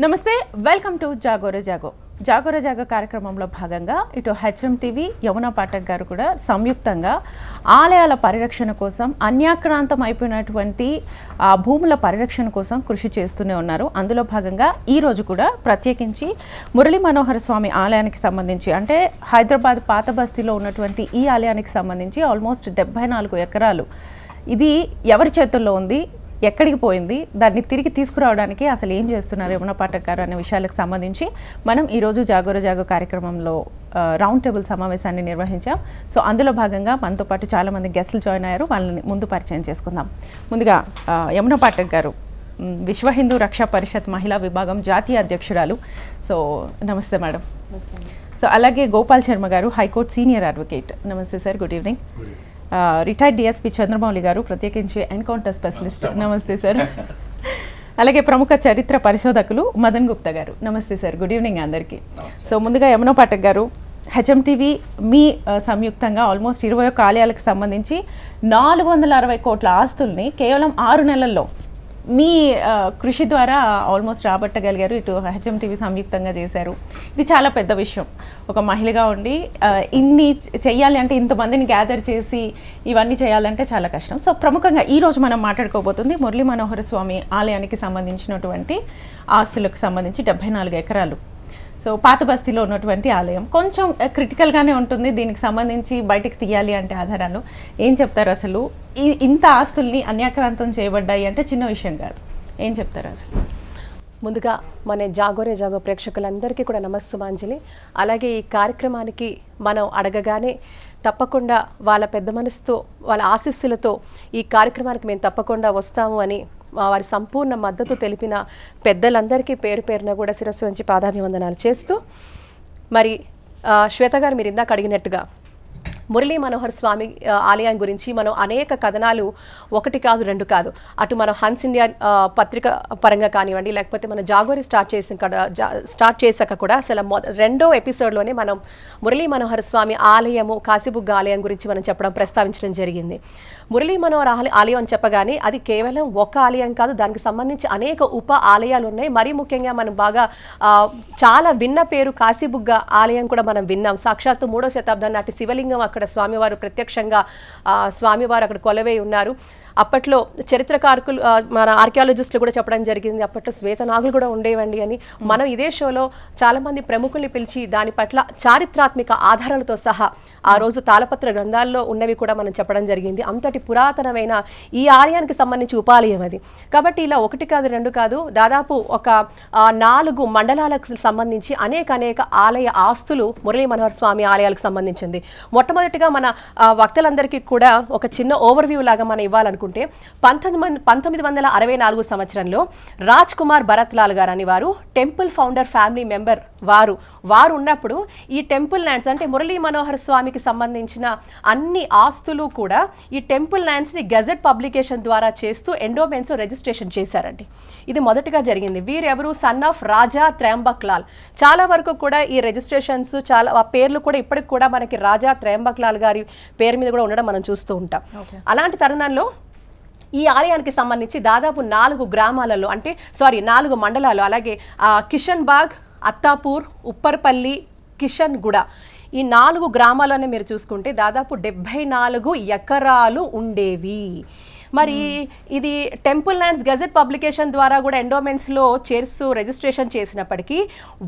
నమస్తే welcome to జాగోర జాగో జాగోర జాగో కార్యక్రమంలో భాగంగా ఇటు హెచ్ఎం టీవీ యమునా పాఠక్ గారు కూడా సంయుక్తంగా ఆలయాల పరిరక్షణ కోసం అన్యాక్రాంతం అయిపోయినటువంటి భూముల పరిరక్షణ కోసం కృషి చేస్తూనే ఉన్నారు. అందులో భాగంగా ఈ రోజు కూడా ప్రత్యేకించి మురళీ మనోహర స్వామి ఆలయానికి సంబంధించి అంటే హైదరాబాద్ పాత బస్తీలో ఉన్నటువంటి ఈ ఆలయానికి సంబంధించి ఆల్మోస్ట్ 74 ఎకరాలు ఇది ఎవరి చేతుల్లో ఉంది, ఎక్కడికి పోయింది, దాన్ని తిరిగి తీసుకురావడానికి అసలు ఏం చేస్తున్నారు యమునా పాఠక్ గారు అనే విషయాలకు సంబంధించి మనం ఈరోజు జాగోర జాగో కార్యక్రమంలో రౌండ్ టేబుల్ సమావేశాన్ని నిర్వహించాం. సో అందులో భాగంగా మనతో పాటు చాలామంది గెస్టులు జాయిన్ అయ్యారు. వాళ్ళని ముందు పరిచయం చేసుకుందాం. ముందుగా యమునా పాఠక్ గారు విశ్వ హిందూ రక్షా పరిషత్ మహిళా విభాగం జాతీయ అధ్యక్షురాలు. సో నమస్తే మేడం. సో అలాగే గోపాల్ శర్మ గారు హైకోర్టు సీనియర్ అడ్వకేట్. నమస్తే sir, good evening. Retired DSP Chandramouli గారు ప్రత్యేకించి ఎన్కౌంటర్ స్పెషలిస్ట్. నమస్తే సార్. అలాగే ప్రముఖ చరిత్ర పరిశోధకులు మదన్ గుప్తా గారు. నమస్తే సార్, గుడ్ ఈవినింగ్ అందరికీ. సో ముందుగా యమునా పాఠక్ గారు, హెచ్ఎం టీవీ మీ సంయుక్తంగా ఆల్మోస్ట్ 21 ఆలయాలకు సంబంధించి 460 కోట్ల ఆస్తుల్ని కేవలం 6 నెలల్లో మీ కృషి ద్వారా ఆల్మోస్ట్ రాబట్టగలిగారు. ఇటు హెచ్ఎం టీవీ సంయుక్తంగా చేశారు. ఇది చాలా పెద్ద విషయం. ఒక మహిళగా ఉండి ఇన్ని చెయ్యాలి అంటే, ఇంతమందిని గ్యాదర్ చేసి ఇవన్నీ చేయాలంటే చాలా కష్టం. సో ప్రముఖంగా ఈరోజు మనం మాట్లాడుకోబోతుంది మురళీ మనోహర స్వామి ఆలయానికి సంబంధించినటువంటి ఆస్తులకు సంబంధించి 74 ఎకరాలు. సో పాత బస్తీలో ఉన్నటువంటి ఆలయం కొంచెం క్రిటికల్గానే ఉంటుంది. దీనికి సంబంధించి బయటకు తీయాలి అంటే ఆధారాలు ఏం చెప్తారు? అసలు ఇంత ఆస్తుల్ని అన్యాక్రాంతం చేయబడ్డాయి అంటే చిన్న విషయం కాదు. ఏం చెప్తారు అసలు? ముందుగా మన జాగోరే జాగో ప్రేక్షకులందరికీ కూడా నమస్సుమాంజలి. అలాగే ఈ కార్యక్రమానికి మనం అడగగానే తప్పకుండా వాళ్ళ పెద్ద మనసుతో, వాళ్ళ ఆశీస్సులతో ఈ కార్యక్రమానికి మేము తప్పకుండా వస్తాము అని వారి సంపూర్ణ మద్దతు తెలిపిన పెద్దలందరికీ పేరు పేరున కూడా శిరస్సు వంచి పాదాభివందనాలు చేస్తూ, మరి శ్వేత గారు మీరు ఇందాక అడిగినట్టుగా మురళీ మనోహర్ స్వామి ఆలయం గురించి మనం అనేక కథనాలు, ఒకటి కాదు రెండు కాదు, అటు మనం హన్స్ ఇండియా పత్రిక పరంగా కానివ్వండి, లేకపోతే మనం జాగోరి స్టార్ట్ చేశాక కూడా అసలు రెండో ఎపిసోడ్లోనే మనం మురళీ మనోహర్ స్వామి ఆలయము, కాశీబుగ్గ ఆలయం గురించి మనం ప్రస్తావించడం జరిగింది. మురళీ మనోహర్ ఆలయం అని చెప్పగానే అది కేవలం ఒక ఆలయం కాదు, దానికి సంబంధించి అనేక ఉప ఆలయాలు ఉన్నాయి. మరీ ముఖ్యంగా మనం బాగా చాలా విన్న పేరు కాశీబుగ్గ ఆలయం కూడా మనం విన్నాం. సాక్షాత్తు 3వ శతాబ్దం నాటి శివలింగం అక్కడ స్వామివారు ప్రత్యక్షంగా స్వామివారు అక్కడ కొలవై ఉన్నారు. అప్పట్లో చరిత్రకారులు, మన ఆర్కియాలజిస్టులు కూడా చెప్పడం జరిగింది అప్పట్లో శ్వేతనాగులు కూడా ఉండేవండి అని. మనం ఇదే షోలో చాలామంది ప్రముఖుల్ని పిలిచి దాని పట్ల చారిత్రాత్మక ఆధారాలతో సహా ఆ రోజు తాళపత్ర గ్రంథాల్లో ఉన్నవి కూడా మనం చెప్పడం జరిగింది. అంతటి పురాతనమైన ఈ ఆలయానికి సంబంధించి ఉపాలయం అది. కాబట్టి ఇలా ఒకటి కాదు రెండు కాదు, దాదాపు ఒక 4 మండలాలకు సంబంధించి అనేక ఆలయ ఆస్తులు మురళీ మనోహర్ స్వామి ఆలయాలకు సంబంధించింది. మొట్టమొదటిగా మన వక్తలందరికీ కూడా ఒక చిన్న ఓవర్వ్యూ లాగా మనం ఇవ్వాలనుకుంటే 1964 సంవత్సరంలో రాజ్ కుమార్ భరత్లాల్ గారు అని వారు టెంపుల్ ఫౌండర్ ఫ్యామిలీ మెంబర్ వారు ఉన్నప్పుడు ఈ టెంపుల్ ల్యాండ్స్ అంటే మురళీ మనోహర్ స్వామికి సంబంధించిన అన్ని ఆస్తులు కూడా ఈ టెంపుల్ ల్యాండ్స్ని గెజెట్ పబ్లికేషన్ ద్వారా చేస్తూ ఎండోమెంట్స్ రిజిస్ట్రేషన్ చేశారండి. ఇది మొదటిగా జరిగింది. వీరెవరు? సన్ ఆఫ్ రాజా త్రయంబక్ లాల్. చాలా వరకు కూడా ఈ రిజిస్ట్రేషన్స్ ఆ పేర్లు కూడా ఇప్పటికి కూడా మనకి రాజా త్రయంబక్ లాల్ గారి పేరు మీద కూడా ఉండడం మనం చూస్తూ ఉంటాం. అలాంటి తరుణంలో ఈ ఆలయానికి సంబంధించి దాదాపు 4 గ్రామాలలో 4 మండలాలు, అలాగే కిషన్ బాగ్, అత్తాపూర్, ఉప్పర్పల్లి, కిషన్ గుడ, ఈ 4 గ్రామాలనే మీరు చూసుకుంటే దాదాపు 74 ఎకరాలు ఉండేవి. మరి ఇది టెంపుల్ ల్యాండ్స్ గెజెట్ పబ్లికేషన్ ద్వారా కూడా ఎండోమెంట్స్లో చేస్తూ రిజిస్ట్రేషన్ చేసినప్పటికీ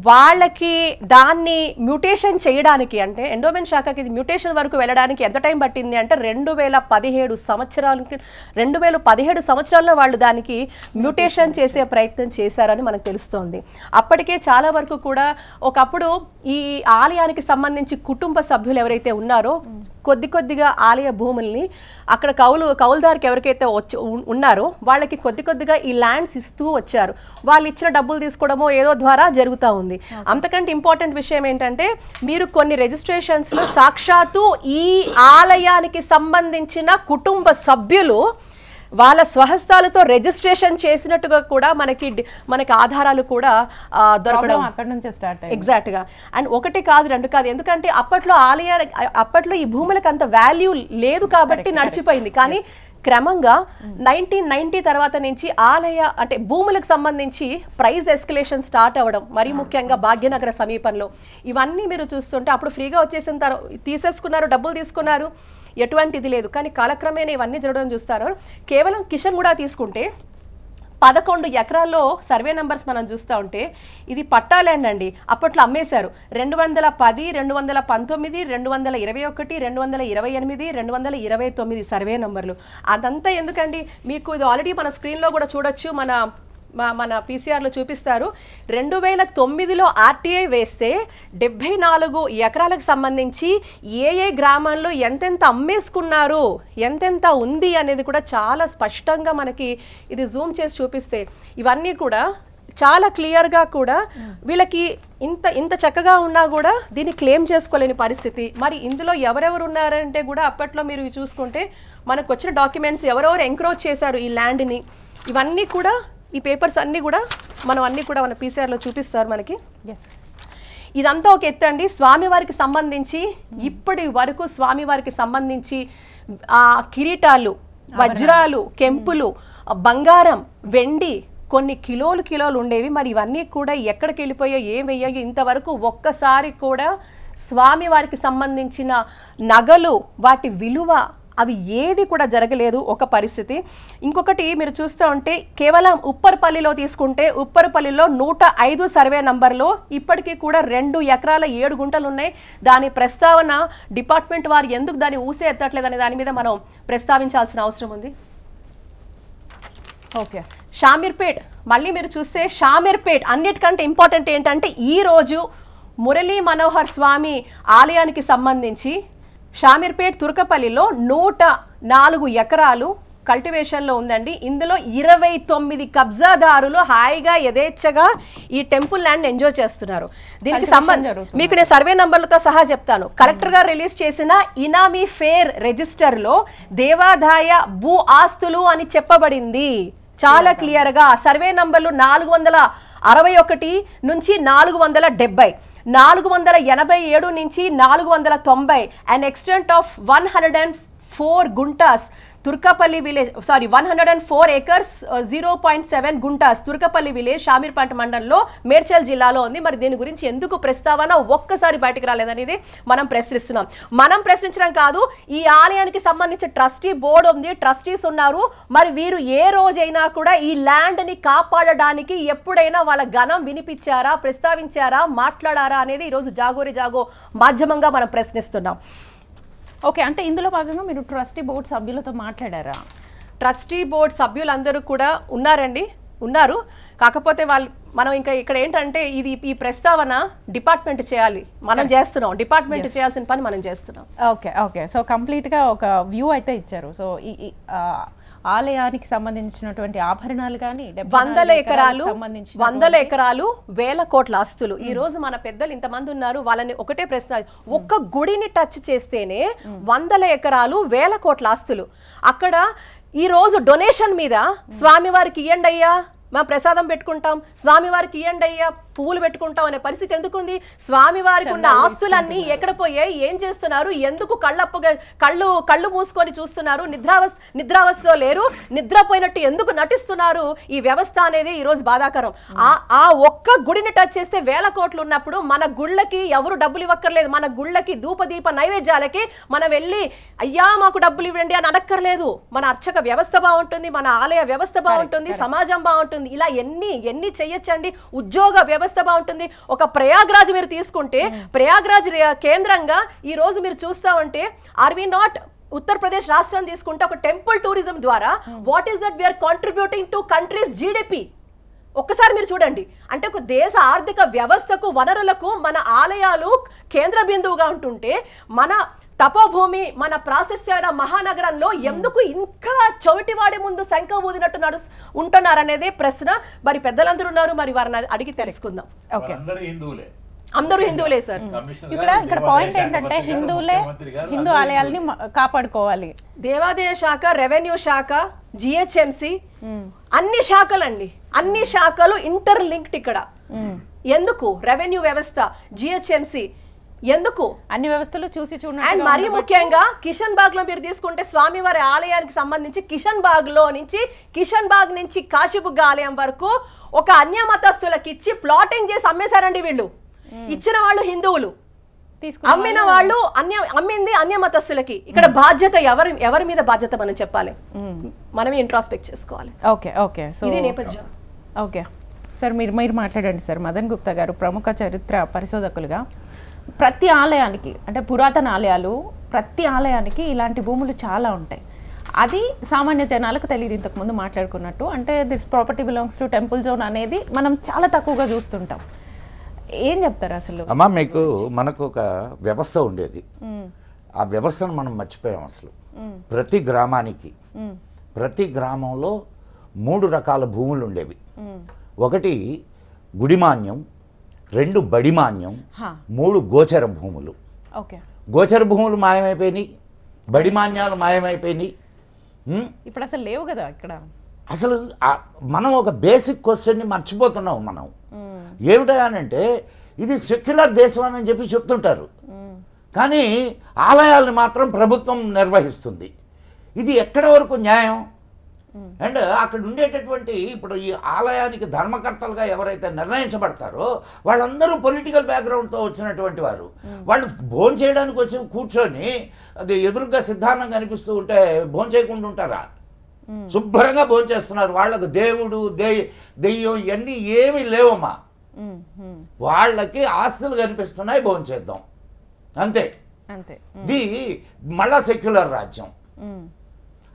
వాళ్ళకి దాన్ని మ్యూటేషన్ చేయడానికి, అంటే ఎండోమెంట్ శాఖకి మ్యూటేషన్ వరకు వెళ్ళడానికి ఎంత టైం పట్టింది అంటే 2017 సంవత్సరాల్లో వాళ్ళు దానికి మ్యూటేషన్ చేసే ప్రయత్నం చేశారని మనకు తెలుస్తోంది. అప్పటికే చాలా వరకు కూడా ఒకప్పుడు ఈ ఆలయానికి సంబంధించి కుటుంబ సభ్యులు ఎవరైతే ఉన్నారో కొద్దిగా ఆలయ భూముల్ని అక్కడ కౌలుదారికి ఎవరికైతే ఉన్నారో వాళ్ళకి కొద్దిగా ఈ ల్యాండ్స్ ఇస్తూ వచ్చారు. వాళ్ళు ఇచ్చిన డబ్బులు తీసుకోవడమో ఏదో ద్వారా జరుగుతూ ఉంది. అంతకంటే ఇంపార్టెంట్ విషయం ఏంటంటే, మీరు కొన్ని రిజిస్ట్రేషన్స్లో సాక్షాత్తు ఈ ఆలయానికి సంబంధించిన కుటుంబ సభ్యులు వాళ్ళ స్వహస్తాలతో రిజిస్ట్రేషన్ చేసినట్టుగా కూడా మనకి ఆధారాలు కూడా దొరకడం అక్కడ నుంచే స్టార్ట్. ఎగ్జాక్ట్గా. అండ్ ఒకటి కాదు రెండు కాదు, ఎందుకంటే అప్పట్లో ఈ భూములకు అంత వాల్యూ లేదు కాబట్టి నడిచిపోయింది. కానీ క్రమంగా 1990 తర్వాత నుంచి ఆలయ అంటే భూములకు సంబంధించి ప్రైస్ ఎస్కలేషన్ స్టార్ట్ అవ్వడం, మరి ముఖ్యంగా భాగ్యనగర సమీపంలో ఇవన్నీ మీరు చూస్తుంటే అప్పుడు ఫ్రీగా వచ్చేసిన తర్వాత తీసేసుకున్నారు, డబ్బులు తీసుకున్నారు, ఎటువంటిది లేదు. కానీ కాలక్రమేణా ఇవన్నీ జరగడం చూస్తారు. కేవలం కిషన్ కూడా తీసుకుంటే 11 ఎకరాల్లో సర్వే నెంబర్స్ మనం చూస్తూ ఉంటే ఇది పట్టా ల్యాండ్ అండి. అప్పట్లో అమ్మేశారు. 210, 219, 221, 228, 229 సర్వే నెంబర్లు. అదంతా ఎందుకండి మీకు ఇది ఆల్రెడీ మన స్క్రీన్లో కూడా చూడొచ్చు, మన పీసీఆర్లో చూపిస్తారు. 2009లో ఆర్టీఐ వేస్తే 74 ఎకరాలకు సంబంధించి ఏ గ్రామాల్లో ఎంతెంత అమ్మేసుకున్నారు, ఎంతెంత ఉంది అనేది కూడా చాలా స్పష్టంగా మనకి ఇది జూమ్ చేసి చూపిస్తే ఇవన్నీ కూడా చాలా క్లియర్గా కూడా వీళ్ళకి ఇంత చక్కగా ఉన్నా కూడా దీన్ని క్లెయిమ్ చేసుకోలేని పరిస్థితి. మరి ఇందులో ఎవరెవరు ఉన్నారంటే కూడా అప్పట్లో మీరు చూసుకుంటే మనకు వచ్చిన డాక్యుమెంట్స్ ఎవరెవరు ఎంక్రోచ్ చేశారు ఈ ల్యాండ్ని, ఇవన్నీ కూడా ఈ పేపర్స్ అన్నీ కూడా మన పీసీఆర్లో చూపిస్తారు మనకి. ఇదంతా ఒక ఎత్తు అండి. స్వామివారికి సంబంధించి ఇప్పటి వరకు స్వామివారికి సంబంధించి కిరీటాలు, వజ్రాలు, కెంపులు, బంగారం, వెండి కొన్ని కిలోలు ఉండేవి. మరి ఇవన్నీ కూడా ఎక్కడికి వెళ్ళిపోయా, ఏం వెయ్యాయో ఇంతవరకు ఒక్కసారి కూడా స్వామివారికి సంబంధించిన నగలు, వాటి విలువ అవి ఏది కూడా జరగలేదు ఒక పరిస్థితి. ఇంకొకటి మీరు చూస్తూ ఉంటే కేవలం ఉప్పర్పల్లిలో తీసుకుంటే ఉప్పర్పల్లిలో 105 సర్వే నంబర్లో ఇప్పటికీ కూడా 2 ఎకరాల 7 గుంటలు ఉన్నాయి. దాని ప్రస్తావన డిపార్ట్మెంట్ వారు ఎందుకు దాన్ని ఊసే ఎత్తట్లేదు అనే దాని మీద మనం ప్రస్తావించాల్సిన అవసరం ఉంది. ఓకే, షామీర్పేట్ మళ్ళీ మీరు చూస్తే షామీర్పేట్ అన్నిటికంటే ఇంపార్టెంట్ ఏంటంటే ఈరోజు మురళీ మనోహర్ స్వామి ఆలయానికి సంబంధించి షామీర్పేట్ తుర్కపల్లిలో 104 ఎకరాలు కల్టివేషన్లో ఉందండి. ఇందులో 29 కబ్జాదారులు హాయిగా యథేచ్ఛగా ఈ టెంపుల్ ల్యాండ్ ఎంజాయ్ చేస్తున్నారు. దీనికి సంబంధించి మీకు నేను సర్వే నంబర్లతో సహా చెప్తాను. కలెక్టర్ గారు రిలీజ్ చేసిన ఇనామీ ఫేర్ రిజిస్టర్లో దేవాదాయ భూ ఆస్తులు అని చెప్పబడింది చాలా క్లియర్గా. సర్వే నంబర్లు 461 నుంచి 470, 487 నుంచి 490, an extent of 104 guntas Turkapalli village 104 acres 0.7 guntas Turkapalli village Shamirpet మండలంలో మేడ్చల్ జిల్లాలో ఉంది. మరి దీని గురించి ఎందుకు ప్రస్తావన ఒక్కసారి బయటకు రాలేదనేది మనం ప్రశ్నిస్తున్నాం. మనం ప్రశ్నించడం కాదు, ఈ ఆలయానికి సంబంధించి ట్రస్టీ బోర్డు ఉంది, ట్రస్టీస్ ఉన్నారు. మరి వీరు ఏ రోజైనా కూడా ఈ ల్యాండ్ని కాపాడడానికి ఎప్పుడైనా వాళ్ళ గణం వినిపించారా, ప్రస్తావించారా, మాట్లాడారా అనేది ఈరోజు జాగోరే జాగో మాధ్యమంగా మనం ప్రశ్నిస్తున్నాం. ఓకే, అంటే ఇందులో భాగంగా మీరు ట్రస్టీ బోర్డు సభ్యులతో మాట్లాడారా? ట్రస్టీ బోర్డు సభ్యులందరూ కూడా ఉన్నారు. కాకపోతే మనం ఇంకా ఇక్కడ ఏంటంటే ఈ ప్రస్తావన డిపార్ట్మెంట్ చేయాలి, మనం చేస్తున్నాం. డిపార్ట్మెంట్ చేయాల్సిన పని మనం చేస్తున్నాం. ఓకే సో కంప్లీట్గా ఒక వ్యూ అయితే ఇచ్చారు. సో ఈ ఆలయానికి సంబంధించినటువంటి ఆభరణాలు కానీ 100 ఎకరాలు 1000 కోట్ల ఆస్తులు. ఈ రోజు మన పెద్దలు ఇంతమంది ఉన్నారు, వాళ్ళని ఒకటే ప్రశ్న, ఒక్క గుడిని టచ్ చేస్తేనే 100 ఎకరాలు 1000 కోట్ల ఆస్తులు. అక్కడ ఈ రోజు డొనేషన్ మీద స్వామివారికి ఇయ్యండి అయ్యా, మా ప్రసాదం పెట్టుకుంటాం, స్వామివారికి ఇయ్యండి అయ్యా, పువ్వులు పెట్టుకుంటాం అనే పరిస్థితి ఎందుకుంది? స్వామివారికి ఉన్న ఆస్తులన్నీ ఎక్కడ పోయాయి, ఏం చేస్తున్నారు, ఎందుకు కళ్ళు మూసుకొని చూస్తున్నారు, నిద్రావస్థలో లేరు, నిద్రపోయినట్టు ఎందుకు నటిస్తున్నారు? ఈ వ్యవస్థ అనేది ఈ రోజు బాధాకరం. ఆ ఒక్క గుడిని టచ్ చేస్తే 1000 కోట్లు ఉన్నప్పుడు మన గుళ్ళకి ఎవరు డబ్బులు ఇవ్వక్కర్లేదు. మన గుళ్ళకి ధూపదీప నైవేద్యాలకి మనం వెళ్ళి అయ్యా మాకు డబ్బులు ఇవ్వండి అని అనక్కర్లేదు. మన అర్చక వ్యవస్థ బాగుంటుంది, మన ఆలయ వ్యవస్థ బాగుంటుంది, సమాజం బాగుంటుంది. ఇలా ఎన్ని చెయ్యొచ్చండి. ఉద్యోగ వ్యవస్థ బాగుంటుంది. ఒక ప్రయాగ్రాజ్ మీరు తీసుకుంటే ప్రయాగ్రాజ్ కేంద్రంగా ఈ రోజు మీరు చూస్తా ఉంటే ఆర్ వి నాట్ ఉత్తరప్రదేశ్ రాష్ట్రాన్ని తీసుకుంటే ఒక టెంపుల్ టూరిజం ద్వారా what is that we are contributing to countries GDP ఒక్కసారి మీరు చూడండి. అంటే ఒక దేశ ఆర్థిక వ్యవస్థకు వనరులకు మన ఆలయాలు కేంద్ర బిందువుగా ఉంటుంటే మన తపోభూమి మన ప్రాశస్త్య మహానగరంలో ఎందుకు ఇంకా చౌటివాడి ముందు శంఖ ఊదినట్టు ఉంటున్నారనేదే ప్రశ్న. మరి పెద్దలందరూ ఉన్నారు, మరి వారిని అడిగి తెలుసుకుందాం. అందరూ హిందువులే సార్. ఇక్కడ పాయింట్ ఏంటంటే హిందూ ఆలయాలని కాపాడుకోవాలి. దేవాదాయ శాఖ, రెవెన్యూ శాఖ, జిహెచ్ఎంసి అన్ని శాఖలండి, అన్ని శాఖలు ఇంటర్లింక్డ్ ఇక్కడ. ఎందుకు రెవెన్యూ వ్యవస్థ, జిహెచ్ఎంసి ఎందుకు అన్ని వ్యవస్థలు చూసి అండ్ చూడండి. మరీ ముఖ్యంగా కిషన్ బాగ్ లో మీరు తీసుకుంటే స్వామివారి ఆలయానికి సంబంధించి కిషన్ బాగ్ లో నుంచి కిషన్ బాగ్ నుంచి కాశీబుగ్గ ఆలయం వరకు ఒక అన్యమతస్తులకు ఇచ్చి ప్లాటింగ్ చేసి అమ్మేశారండి వీళ్ళు. ఇచ్చిన వాళ్ళు హిందువులు, అమ్మిన వాళ్ళు అమ్మింది అన్యమతస్తులకి. ఇక్కడ బాధ్యత ఎవరి మీద బాధ్యత మనం చెప్పాలి, మనమే ఇంట్రాస్పెక్ట్ చేసుకోవాలి. ఓకే ఓకే, సో ఇది నేపథ్యం. ఓకే సార్, మీరు మాట్లాడండి సార్. మదన్ గుప్తా గారు ప్రముఖ చరిత్ర పరిశోధకులుగా, ప్రతి ఆలయానికి అంటే పురాతన ఆలయాలు ప్రతి ఆలయానికి ఇలాంటి భూములు చాలా ఉంటాయి. అది సామాన్య జనాలకు తెలియదు. ఇంతకుముందు మాట్లాడుకున్నట్టు అంటే this property belongs to temple zone అనేది మనం చాలా తక్కువగా చూస్తుంటాం. ఏం చెప్తారు అసలు? అమ్మా, మనకు ఒక వ్యవస్థ ఉండేది, ఆ వ్యవస్థను మనం మర్చిపోయాం అసలు. ప్రతి గ్రామానికి ప్రతి గ్రామంలో 3 రకాల భూములు ఉండేవి. ఒకటి గుడిమాన్యం, 2 బడిమాన్యం, 3 గోచర భూములు. ఓకే, గోచర భూములు మాయమైపోయినాయి, బడిమాన్యాలు మాయమైపోయినాయి. ఇప్పుడు అసలు లేవు కదా ఇక్కడ. అసలు మనం ఒక బేసిక్ క్వశ్చన్ని మర్చిపోతున్నాం మనం. ఏమిటంటే ఇది సెక్యులర్ దేశం అని చెప్పి చెప్తుంటారు, కానీ ఆలయాలను మాత్రం ప్రభుత్వం నిర్వహిస్తుంది. ఇది ఎక్కడి వరకు న్యాయం? అండ్ అక్కడ ఉండేటటువంటి ఇప్పుడు ఈ ఆలయానికి ధర్మకర్తలుగా ఎవరైతే నిర్ణయించబడతారో వాళ్ళందరూ పొలిటికల్ బ్యాక్గ్రౌండ్తో వచ్చినటువంటి వారు. వాళ్ళు భోజనం చేయడానికి వచ్చి కూర్చొని అది ఎదురుగా సిద్ధాంతం కనిపిస్తూ ఉంటే భోజనం చేయకుండా ఉంటారా? శుభ్రంగా భోజనం చేస్తున్నారు. వాళ్ళకు దేవుడు దెయ్యం ఇవన్నీ ఏమీ లేవమ్మా. వాళ్ళకి ఆస్తులు కనిపిస్తున్నాయి, భోజనం చేద్దాం అంతే. ఇది మళ్ళా సెక్యులర్ రాజ్యం.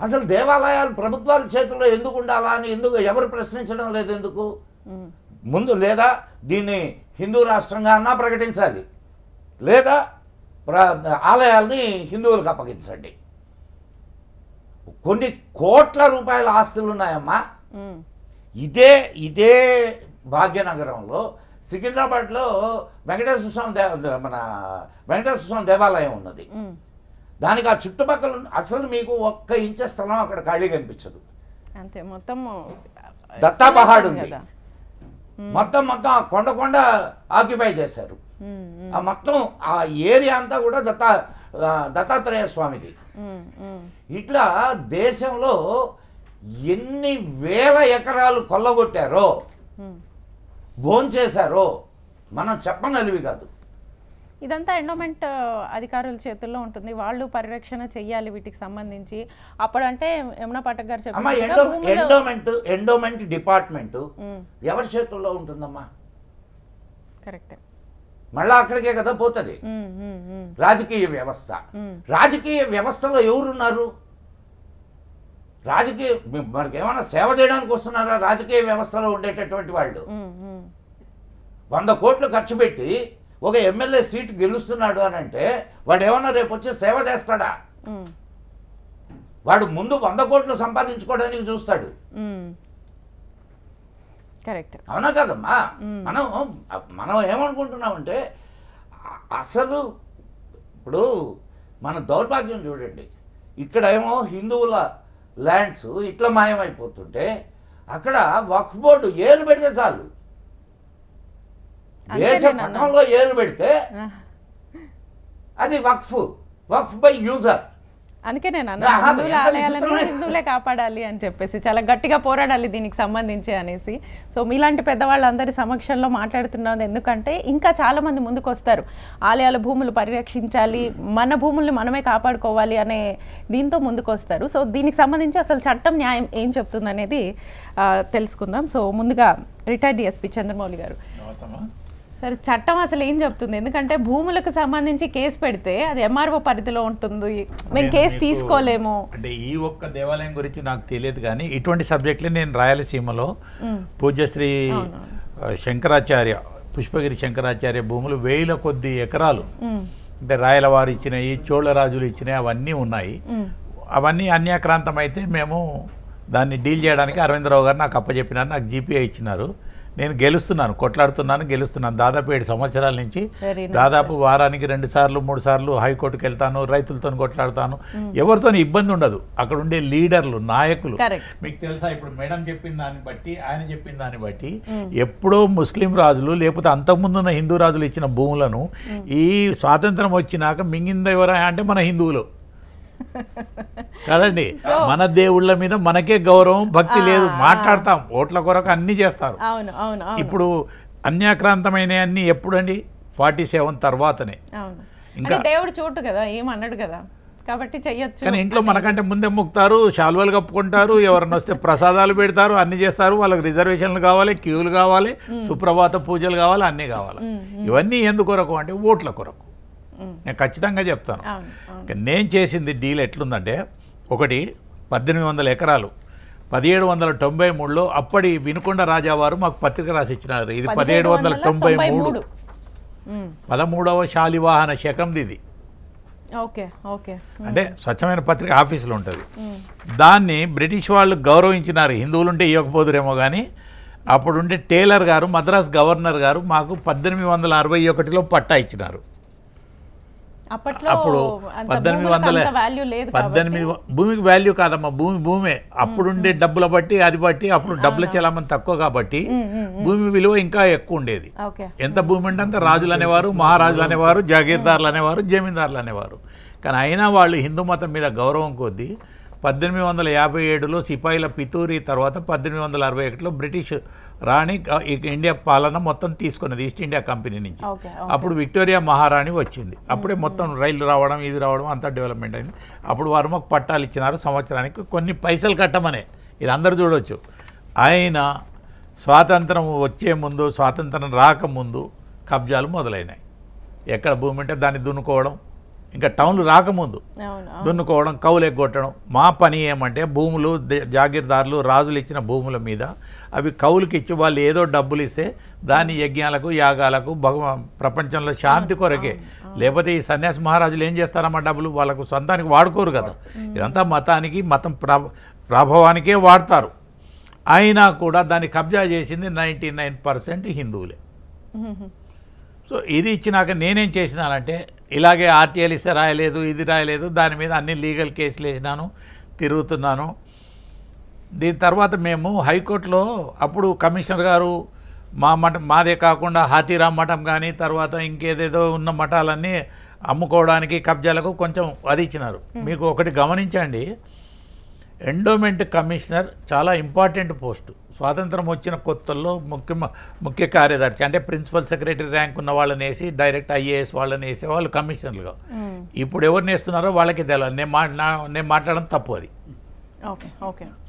అసలు దేవాలయాలు ప్రభుత్వాల చేతుల్లో ఎందుకు ఉండాలా అని ఎవరు ప్రశ్నించడం లేదు ఎందుకు? ముందు లేదా దీన్ని హిందూ రాష్ట్రంగా అన్నా ప్రకటించాలి, లేదా ఆలయాల్ని హిందువులకు అప్పగించండి. కొన్ని కోట్ల రూపాయల ఆస్తులు ఉన్నాయమ్మా. ఇదే భాగ్యనగరంలో సికింద్రాబాద్లో వెంకటేశ్వర స్వామి దేవాలయం ఉన్నది. దానికి ఆ చుట్టుపక్కల అసలు మీకు 1 ఇంచ్ స్థలం అక్కడ ఖాళీ కనిపించదు. అంతే, మొత్తం దత్తా పహాడ్ ఉంది, మొత్తం కొండ ఆక్యుపై చేశారు. ఆ మొత్తం ఆ ఏరియా అంతా కూడా దత్తాత్రేయ స్వామిది. ఇట్లా దేశంలో ఎన్ని వేల ఎకరాలు కొల్లగొట్టారో, భోంచేశారో మనం చెప్పనలివి కాదు. ఇదంతా ఎండోమెంట్ అధికారుల చేతుల్లో ఉంటుంది, వాళ్ళు పరిరక్షణ చెయ్యాలి వీటికి సంబంధించి. అప్పుడంటే యమునా పాఠక్ గారు చెప్పారు, ఎండోమెంట్ డిపార్ట్మెంట్ ఎవరి చేతుల్లో ఉంటుందమ్మా? కరెక్ట్, మళ్ళా అక్కడికే కదా పోతుంది. రాజకీయ వ్యవస్థలో ఎవరున్నారు? మనకి ఏమైనా సేవ చేయడానికి వస్తున్నారా? రాజకీయ వ్యవస్థలో ఉండేటటువంటి వాళ్ళు 100 కోట్లు ఖర్చు పెట్టి ఒక ఎమ్మెల్యే సీటు గెలుస్తున్నాడు అని అంటే వాడు ఏమన్నా రేపు వచ్చి సేవ చేస్తాడా? వాడు ముందు 100 కోట్లు సంపాదించుకోవడానికి చూస్తాడు. కరెక్ట్, అవునా కదమ్మా? మనం ఏమనుకుంటున్నామంటే అసలు ఇప్పుడు మన దౌర్భాగ్యం చూడండి. ఇక్కడ ఏమో హిందువుల ల్యాండ్స్ ఇట్లా మాయమైపోతుంటే అక్కడ వక్ఫ్ బోర్డు ఏలు పెడితే చాలు, దేశ పట్టణంలో ఏలు పెడితే అది వక్ఫ్ బై యూజర్. అందుకే నేను హిందువుల ఆలయాలను హిందువులే కాపాడాలి అని చెప్పేసి చాలా గట్టిగా పోరాడాలి దీనికి సంబంధించి అనేసి. సో మీలాంటి పెద్దవాళ్ళందరి సమక్షంలో మాట్లాడుతున్నది ఎందుకంటే ఇంకా చాలా మంది ముందుకు వస్తారు, ఆలయాల భూములు పరిరక్షించాలి, మన భూముల్ని మనమే కాపాడుకోవాలి అనే దీంతో ముందుకు వస్తారు. సో దీనికి సంబంధించి అసలు చట్టం న్యాయం ఏం చెప్తుంది అనేది తెలుసుకుందాం. సో ముందుగా రిటైర్డ్ డిఎస్పీ చంద్రమౌళి గారు, సరే చట్టం అసలు ఏం చెప్తుంది? ఎందుకంటే భూములకు సంబంధించి కేసు పెడితే అది ఎంఆర్ఓ పరిధిలో ఉంటుంది, మేము కేసు తీసుకోలేము. అంటే ఈ ఒక్క దేవాలయం గురించి నాకు తెలియదు, కానీ ఇటువంటి సబ్జెక్టులు నేను రాయలసీమలో పూజ్యశ్రీ శంకరాచార్య పుష్పగిరి శంకరాచార్య భూములు 1000 కొద్ది ఎకరాలు, అంటే రాయలవారు ఇచ్చినాయి, చోళరాజులు ఇచ్చినాయి, అవన్నీ ఉన్నాయి. అవన్నీ అన్యాక్రాంతం అయితే మేము దాన్ని డీల్ చేయడానికి అరవిందరావు గారు నాకు అప్పచెప్పినారు, నాకు జీపీఐ ఇచ్చినారు. నేను గెలుస్తున్నాను, కొట్లాడుతున్నాను, గెలుస్తున్నాను. దాదాపు 7 సంవత్సరాల నుంచి Very nice, దాదాపు వారానికి 2 సార్లు 3 సార్లు హైకోర్టుకి వెళ్తాను, రైతులతో కొట్లాడతాను. ఎవరితో ఇబ్బంది ఉండదు. అక్కడ ఉండే లీడర్లు, నాయకులు. Correct. మీకు తెలుసా, ఇప్పుడు మేడం చెప్పిన దాన్ని బట్టి, ఆయన చెప్పిన దాన్ని బట్టి ఎప్పుడో ముస్లిం రాజులు లేకపోతే అంతకుముందు ఉన్న హిందూ రాజులు ఇచ్చిన భూములను ఈ స్వాతంత్రం వచ్చినాక మింగింద ఎవరా అంటే మన హిందువులు కదండి. మన దేవుళ్ళ మీద మనకే గౌరవం, భక్తి లేదు. మాట్లాడతాం, ఓట్ల కొరకు అన్ని చేస్తారు. అవును అవును అవును ఇప్పుడు అన్యాక్రాంతమైన అన్ని ఎప్పుడండి? 47 తర్వాతనే. అవును. ఇంకా అంటే దేవుడు చూడు కదా, ఏమన్నాడు కదా, కాబట్టి చెయ్యొచ్చు. కానీ ఇంట్లో మనకంటే ముందే మొక్కుతారు, శాలువాలు కప్పుకుంటారు, ఎవరన్నా వస్తే ప్రసాదాలు పెడతారు, అన్ని చేస్తారు. వాళ్ళకి రిజర్వేషన్లు కావాలి, క్యూలు కావాలి, సుప్రభాత పూజలు కావాలి, అన్నీ కావాలి. ఇవన్నీ ఎందుకు కొరకు అంటే ఓట్ల కొరకు. నేను ఖచ్చితంగా చెప్తాను. నేను చేసింది డీల్ ఎట్లుందంటే, ఒకటి 1800 ఎకరాలు 1793లో అప్పటి వినుకొండ రాజావారు మాకు పత్రిక రాసి ఇచ్చినారు. ఇది 1793 13వ శాలివాహన శకంది ఇది. Okay okay. అంటే స్వచ్ఛమైన పత్రిక ఆఫీసులో ఉంటుంది. దాన్ని బ్రిటిష్ వాళ్ళు గౌరవించినారు. హిందువులు ఉంటే ఇవ్వకపోదురేమో కానీ అప్పుడుండే టేలర్ గారు, మద్రాస్ గవర్నర్ గారు మాకు 1861లో పట్టా ఇచ్చినారు. అప్పట్లో అప్పుడు 1800 భూమికి వాల్యూ కాదమ్మా, భూమే అప్పుడుండే డబ్బుల బట్టి అది బట్టి అప్పుడు డబ్బుల చలామణి తక్కువ కాబట్టి భూమి విలువ ఇంకా ఎక్కువ ఉండేది. ఎంత భూమి అంటే అంత రాజులు అనేవారు, మహారాజులు అనేవారు, జాగీర్దారులు అనేవారు, జమీందారులు అనేవారు. కానీ అయినా వాళ్ళు హిందూ మతం మీద గౌరవం కొద్దీ 1857లో సిపాయిల పితూరి తర్వాత 1861లో బ్రిటిష్ రాణి ఇండియా పాలన మొత్తం తీసుకున్నది ఈస్ట్ ఇండియా కంపెనీ నుంచి. అప్పుడు విక్టోరియా మహారాణి వచ్చింది. అప్పుడే మొత్తం రైలు రావడం, ఇది రావడం అంతా డెవలప్మెంట్ అయింది. అప్పుడు వారు మాకు పట్టాలు ఇచ్చినారు, సంవత్సరానికి కొన్ని పైసలు కట్టమనే. ఇది అందరూ చూడవచ్చు. ఆయన స్వాతంత్రం వచ్చే ముందు, స్వాతంత్రం రాకముందు కబ్జాలు మొదలైనాయి. ఎక్కడ భూమి ఉంటే దాన్ని దున్నుకోవడం, ఇంకా టౌన్లు రాకముందు దున్నుకోవడం, కౌలు ఎగ్గొట్టడం. మా పని ఏమంటే భూములు, జాగీర్దారులు, రాజులు ఇచ్చిన భూముల మీద అవి కౌలుకి ఇచ్చి వాళ్ళు ఏదో డబ్బులు ఇస్తే దాన్ని యజ్ఞాలకు, యాగాలకు, ప్రపంచంలో శాంతి కొరకే. లేకపోతే ఈ సన్యాసి మహారాజులు ఏం చేస్తారమ్మా, డబ్బులు వాళ్ళకు సొంతానికి వాడుకోరు కదా. ఇదంతా మతానికి, మతం ప్రభావానికే వాడతారు. అయినా కూడా దాన్ని కబ్జా చేసింది 99% హిందువులే. సో ఇది ఇచ్చినాక నేనేం చేసినానంటే, ఇలాగే ఆర్టీఐలు ఇస్తే రాయలేదు, ఇది రాయలేదు, దాని మీద అన్ని లీగల్ కేసులు వేసినాను, తిరుగుతున్నాను. దీని తర్వాత మేము హైకోర్టులో అప్పుడు కమిషనర్ గారు మాదే కాకుండా హాతీరామ్ మఠం కానీ తర్వాత ఇంకేదేదో ఉన్న మఠాలన్నీ అమ్ముకోవడానికి, కబ్జాలకు కొంచెం అది ఇచ్చినారు. మీకు ఒకటి గమనించండి, ఎండోమెంట్ కమిషనర్ చాలా ఇంపార్టెంట్ పోస్టు. స్వాతంత్రం వచ్చిన కొత్తల్లో ముఖ్య కార్యదర్శి అంటే ప్రిన్సిపల్ సెక్రటరీ ర్యాంక్ ఉన్న వాళ్ళని వేసి డైరెక్ట్ ఐఏఎస్ వాళ్ళని వేసే వాళ్ళు కమిషనర్లుగా. ఇప్పుడు ఎవరిని వేస్తున్నారో వాళ్ళకి తెలియదు. నేను మాట్లాడడం తప్పు అది.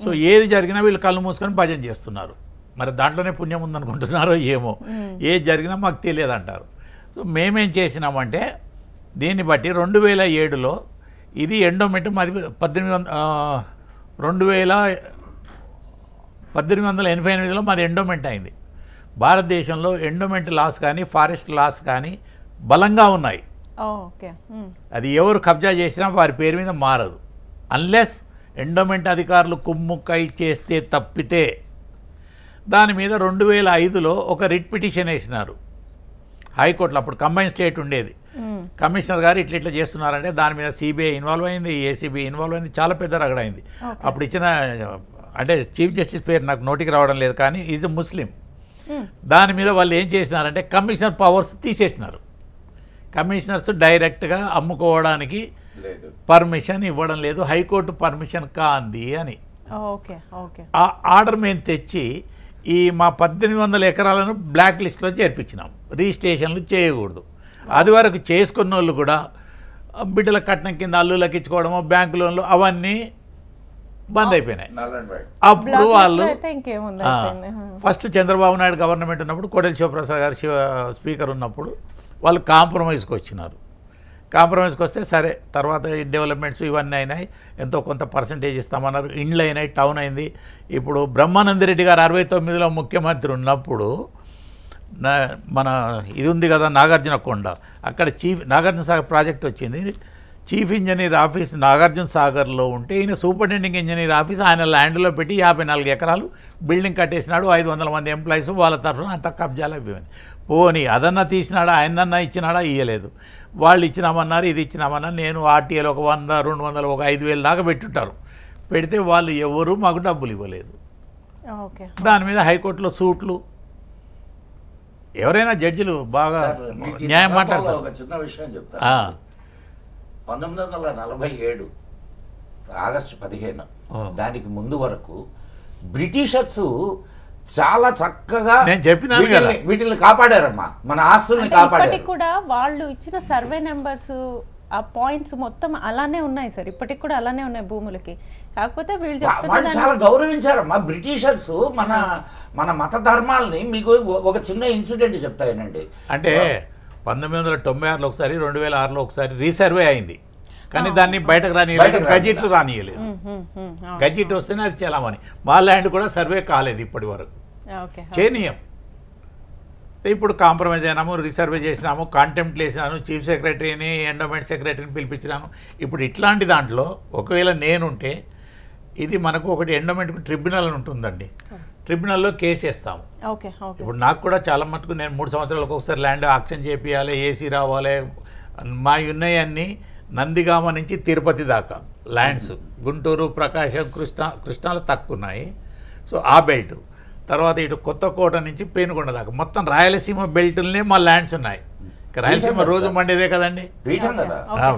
సో ఏది జరిగినా వీళ్ళు కళ్ళు మూసుకొని భజన చేస్తున్నారు. మరి దాంట్లోనే పుణ్యం ఉందనుకుంటున్నారో ఏమో. ఏది జరిగినా మాకు తెలియదు అంటారు. సో మేమేం చేసినామంటే దీన్ని బట్టి 2007లో ఇది ఎండోమెంట్ మాది 1888లో మాది ఎండోమెంట్ అయింది. భారతదేశంలో ఎండోమెంట్ లాస్ కానీ ఫారెస్ట్ లాస్ కానీ బలంగా ఉన్నాయి. అది ఎవరు కబ్జా చేసినా వారి పేరు మీద మారదు, అన్లెస్ ఎండోమెంట్ అధికారులు కుమ్ముక్కై చేస్తే తప్పితే. దాని మీద 2005లో ఒక రిట్ పిటిషన్ వేసినారు హైకోర్టులో. అప్పుడు కంబైన్ స్టేట్ ఉండేది. కమిషనర్ గారు ఇట్లా చేస్తున్నారంటే దాని మీద సిబిఐ ఇన్వాల్వ్ అయింది, ఏసీబీ ఇన్వాల్వ్ అయింది, చాలా పెద్ద రగడైంది. అప్పుడు ఇచ్చిన అంటే చీఫ్ జస్టిస్ పేరు నాకు నోటికి రావడం లేదు కానీ ఈజ్ ఎ ముస్లిం. దాని మీద వాళ్ళు ఏం చేసినారంటే కమిషనర్ పవర్స్ తీసేసినారు. కమిషనర్స్ డైరెక్ట్గా అమ్ముకోవడానికి పర్మిషన్ ఇవ్వడం లేదు, హైకోర్టు పర్మిషన్ కాంది అని. ఆ ఆర్డర్ మేము తెచ్చి ఈ మా 1800 ఎకరాలను బ్లాక్ లిస్ట్లో చేర్పించినాం. రిజిస్ట్రేషన్లు చేయకూడదు. అది వరకు చేసుకున్న వాళ్ళు కూడా బిడ్డల కట్నం కింద అల్లులకి ఇచ్చుకోవడము, బ్యాంకు లోన్లు అవన్నీ బంద్ అయిపోయినాయి. అప్పుడు వాళ్ళు ఫస్ట్ చంద్రబాబు నాయుడు గవర్నమెంట్ ఉన్నప్పుడు కోడెల శివప్రసాద్ గారు స్పీకర్ ఉన్నప్పుడు వాళ్ళు కాంప్రమైజ్కి వచ్చినారు. కాంప్రమైజ్కి వస్తే సరే, తర్వాత ఈ డెవలప్మెంట్స్ ఇవన్నీ అయినాయి, ఎంతో కొంత పర్సంటేజ్ ఇస్తామన్నారు, ఇండ్లు అయినాయి, టౌన్ అయింది. ఇప్పుడు బ్రహ్మానందరెడ్డి గారు 69లో ముఖ్యమంత్రి ఉన్నప్పుడు మన ఇది ఉంది కదా నాగార్జున కొండ, అక్కడ నాగార్జున సాగర్ ప్రాజెక్ట్ వచ్చింది. చీఫ్ ఇంజనీర్ ఆఫీస్ నాగార్జున సాగర్లో ఉంటే ఈయన సూపరింటెండింగ్ ఇంజనీర్ ఆఫీస్ ఆయన ల్యాండ్లో పెట్టి 54 ఎకరాలు బిల్డింగ్ కట్టేసినాడు. 500 మంది ఎంప్లాయీస్ వాళ్ళ తరఫున అంత కబ్జాలు అయిపోయింది. పోనీ అదన్నా తీసినాడా, ఆయనన్నా ఇచ్చినాడా, ఇయ్యలేదు. వాళ్ళు ఇచ్చినామన్నారు, ఇది ఇచ్చినామన్నారు. నేను ఆర్టీఏలో ఒక 100, 200, ఒక 5,000 దాకా పెట్టుంటారు. పెడితే వాళ్ళు ఎవరు మాకు డబ్బులు ఇవ్వలేదు. దాని మీద హైకోర్టులో సూట్లు. ఎవరైనా జడ్జిలు బాగా న్యాయం మాట్లాడతారు. ఒక చిన్న విషయం చెప్తా. 1947 ఆగస్టు 15 దానికి ముందు వరకు బ్రిటిషర్స్ చాలా చక్కగా నేను చెప్పినాను కదా, వీటిని కాపాడారమ్మా, మన ఆస్తుల్ని కాపాడారు. కూడా వాళ్ళు ఇచ్చిన సర్వే నెంబర్స్ ఆ పాయింట్స్ మొత్తం అలానే ఉన్నాయి సార్, ఇప్పటికి కూడా అలానే ఉన్నాయి భూములకి. కాకపోతే వీళ్ళు వాళ్ళు చాలా గౌరవించారమ్మా బ్రిటిషర్స్ మన మత ధర్మాలని. మీకు ఒక చిన్న ఇన్సిడెంట్ చెప్తానండి. అంటే 1996లో ఒకసారి, 2006లో ఒకసారి రీసర్వే అయింది. కానీ దాన్ని బయటకు రానియలేదు, గజెట్లు రానియలేదు. గజెట్ వస్తేనే అది చెలామని. మా ల్యాండ్ కూడా సర్వే కాలేదు ఇప్పటి వరకు, చేయనీయం. ఇప్పుడు కాంప్రమైజ్ అయినాము, రీసర్వే చేసినాము, కాంటెంప్ట్ వేసినాను, చీఫ్ సెక్రటరీని, ఎండోమెంట్ సెక్రటరీని పిలిపించినాను. ఇప్పుడు ఇట్లాంటి దాంట్లో ఒకవేళ నేనుంటే ఇది మనకు ఒకటి ఎండోమెంట్ ట్రిబ్యునల్ అని ఉంటుందండి, ట్రిబ్యునల్లో కేసు వేస్తాము. ఇప్పుడు నాకు కూడా చాలా మటుకు నేను 3 సంవత్సరాలకు ఒకసారి ల్యాండ్ ఆక్షన్ చేపియాలి, ఏసీ రావాలి. మా ఉన్నాయన్నీ నందిగామ నుంచి తిరుపతి దాకా ల్యాండ్స్, గుంటూరు, ప్రకాశం, కృష్ణాలు తక్కువ ఉన్నాయి. సో ఆ బెల్ట్ తర్వాత ఇటు కొత్తకోట నుంచి పేనుకొండ దాకా మొత్తం రాయలసీమ బెల్ట్లనే మా ల్యాండ్స్ ఉన్నాయి. రాయలసీమ రోజు మండేదే కదండి,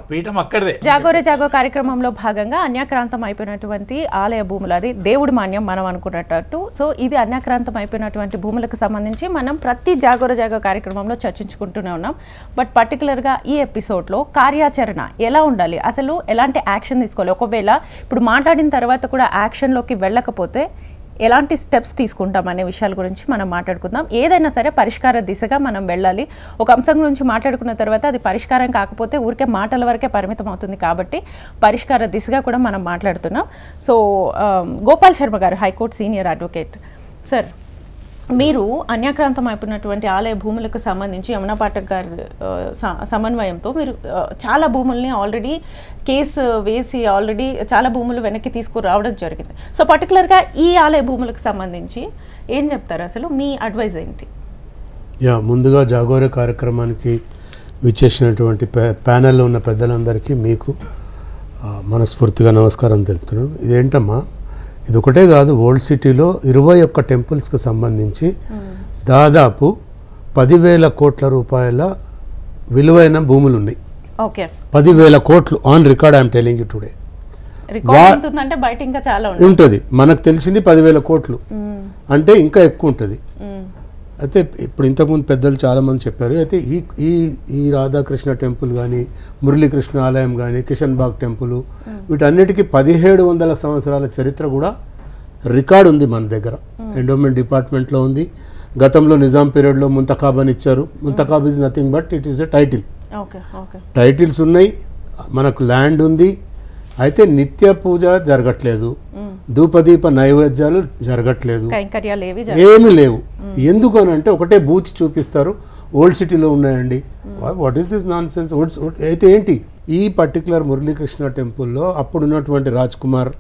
పీఠం అక్కడదే. జాగోరే జాగో కార్యక్రమంలో భాగంగా అన్యాక్రాంతం అయిపోయినటువంటి ఆలయ భూములు, అది దేవుడి మాన్యం మనం అనుకున్నట్టు. సో ఇది అన్యాక్రాంతం అయిపోయినటువంటి భూములకు సంబంధించి మనం ప్రతి జాగోరే జాగో కార్యక్రమంలో చర్చించుకుంటూనే ఉన్నాం. బట్ పర్టికులర్గా ఈ ఎపిసోడ్లో కార్యాచరణ ఎలా ఉండాలి, అసలు ఎలాంటి యాక్షన్ తీసుకోవాలి, ఒకవేళ ఇప్పుడు మాట్లాడిన తర్వాత కూడా యాక్షన్లోకి వెళ్ళకపోతే ఎలాంటి స్టెప్స్ తీసుకుంటాం అనే విషయాల గురించి మనం మాట్లాడుకుందాం. ఏదైనా సరే పరిష్కార దిశగా మనం వెళ్ళాలి. ఒక అంశం గురించి మాట్లాడుకున్న తర్వాత అది పరిష్కారం కాకపోతే ఊరికే మాటల వరకే పరిమితం అవుతుంది. కాబట్టి పరిష్కార దిశగా కూడా మనం మాట్లాడుతున్నాం. సో గోపాల్ శర్మ గారు, హైకోర్టు సీనియర్ అడ్వకేట్. సార్, మీరు అన్యాక్రాంతం అయిపోయినటువంటి ఆలయ భూములకు సంబంధించి యమునా పాఠక్ గారి సమన్వయంతో మీరు చాలా భూముల్ని ఆల్రెడీ కేసు వేసి ఆల్రెడీ చాలా భూములు వెనక్కి తీసుకురావడం జరిగింది. సో పర్టికులర్గా ఈ ఆలయ భూములకు సంబంధించి ఏం చెప్తారు, అసలు మీ అడ్వైజ్ ఏంటి? ముందుగా జాగోరే కార్యక్రమానికి విచ్చేసినటువంటి ప్యానెల్లో ఉన్న పెద్దలందరికీ మీకు మనస్ఫూర్తిగా నమస్కారం తెలుపుతున్నాను. ఇదేంటమ్మా, ఇది ఒకటే కాదు, ఓల్డ్ సిటీలో 21 టెంపుల్స్కి సంబంధించి దాదాపు 10,000 కోట్ల రూపాయల విలువైన భూములు ఉన్నాయి. 10,000 కోట్లు on record. I'm telling you today. ఉంటుంది, మనకు తెలిసింది 10,000 కోట్లు అంటే ఇంకా ఎక్కువ ఉంటుంది. అయితే ఇప్పుడు ఇంతకుముందు పెద్దలు చాలామంది చెప్పారు. అయితే ఈ రాధాకృష్ణ టెంపుల్ కానీ, మురళీకృష్ణ ఆలయం కానీ, కిషన్ బాగ్ టెంపుల్, వీటన్నిటికీ 1700 సంవత్సరాల చరిత్ర కూడా రికార్డు ఉంది మన దగ్గర. ఎండోమెంట్ డిపార్ట్మెంట్లో ఉంది. గతంలో నిజాం పీరియడ్లో ముంతకాబ్ అని ఇచ్చారు. ముంతకాబ్ is nothing but it is a title. Titles ఉన్నాయి, మనకు ల్యాండ్ ఉంది. అయితే నిత్య పూజ జరగట్లేదు, ధూపదీప నైవేద్యాలు జరగట్లేదు, ఏమీ లేవు. ఎందుకు అని అంటే ఒకటే బూచి చూపిస్తారు, ఓల్డ్ సిటీలో ఉన్నాయండి. What is this non sense? అయితే ఏంటి, ఈ పర్టికులర్ మురళీకృష్ణ టెంపుల్లో అప్పుడున్నటువంటి రాజ్ కుమార్